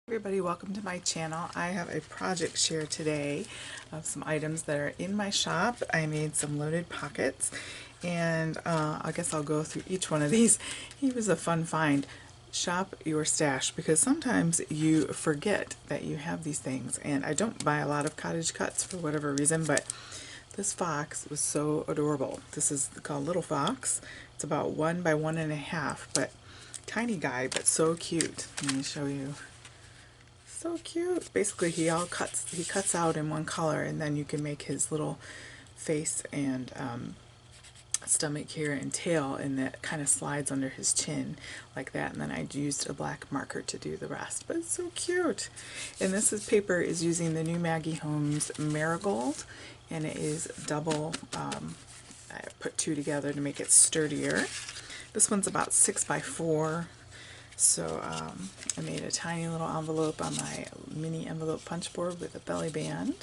Everybody, welcome to my channel. I have a project share today of some items that are in my shop. I made some loaded pockets, and I guess I'll go through each one of these. He was a fun find. Shop your stash, because sometimes you forget that you have these things, and I don't buy a lot of cottage cuts for whatever reason, but this fox was so adorable. This is called Little Fox. It's about 1 by 1.5, but tiny guy, but so cute. Let me show you. So cute. Basically, he cuts out in one color, and then you can make his little face and stomach here and tail, and that kind of slides under his chin like that. And then I used a black marker to do the rest. But it's so cute. And paper is using the new Maggie Holmes Marigold, and it is double. I put two together to make it sturdier. This one's about 6 by 4. So I made a tiny little envelope on my mini envelope punch board with a belly band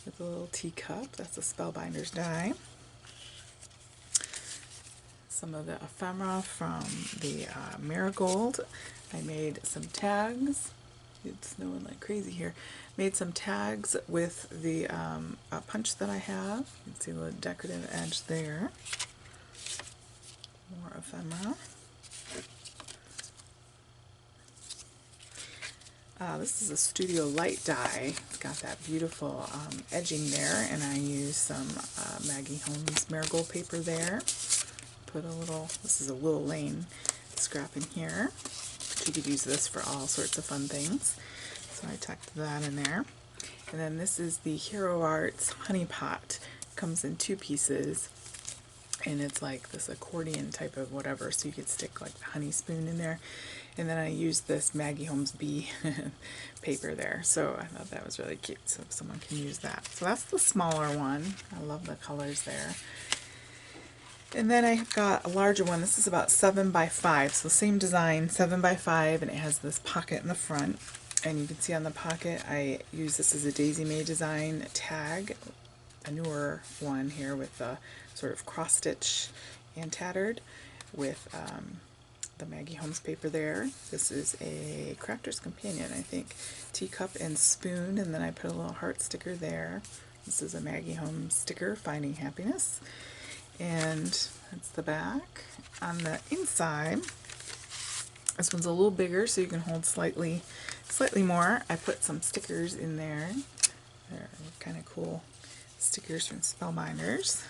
with a little teacup. That's a Spellbinders die. Some of the ephemera from the Marigold. I made some tags. It's snowing like crazy here. Made some tags with the punch that I have. You can see the decorative edge there. More ephemera. This is a Studio Light die. It's got that beautiful edging there, and I used some Maggie Holmes Marigold paper there. Put a little, this is a Willow Lane scrap in here. But you could use this for all sorts of fun things. So I tucked that in there. And then this is the Hero Arts Honey Pot. It comes in 2 pieces, and it's like this accordion type of whatever, so you could stick like the honey spoon in there. And then I used this Maggie Holmes Bee paper there, so I thought that was really cute, so someone can use that. So that's the smaller one. I love the colors there. And then I got a larger one. This is about 7 by 5, so same design, 7 by 5, and it has this pocket in the front. And you can see on the pocket I use this as a Daisy May design tag, a newer one here with the sort of cross stitch and tattered with the Maggie Holmes paper there. This is a Crafter's Companion, I think, teacup and spoon, and then I put a little heart sticker there. This is a Maggie Holmes sticker, Finding Happiness, and that's the back. On the inside, this one's a little bigger, so you can hold slightly more. I put some stickers in there. They're kind of cool stickers from Spellbinders.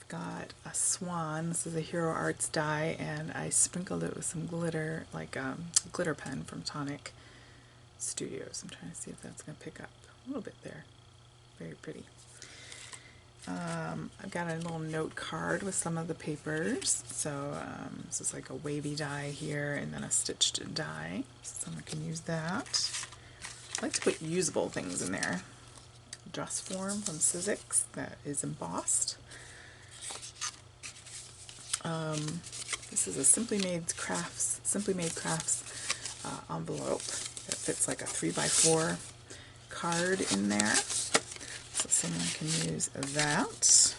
Got a swan. This is a Hero Arts die, and I sprinkled it with some glitter, like glitter pen from Tonic Studios. I'm trying to see if that's going to pick up a little bit there. Very pretty. I've got a little note card with some of the papers. So this is like a wavy die here, and then a stitched die. So someone can use that. I like to put usable things in there. Dress form from Sizzix that is embossed. This is a Simply Made Crafts envelope that fits like a 3 by 4 card in there, so someone can use that.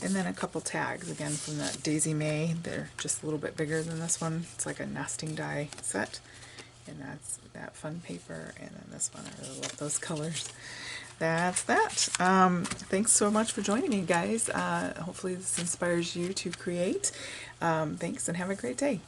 And then a couple tags again from the Daisy May. They're just a little bit bigger than this one. It's like a nesting die set, and that's that fun paper. And then this one, I really love those colors. That's that. Thanks so much for joining me, guys. Hopefully this inspires you to create. Thanks, and have a great day.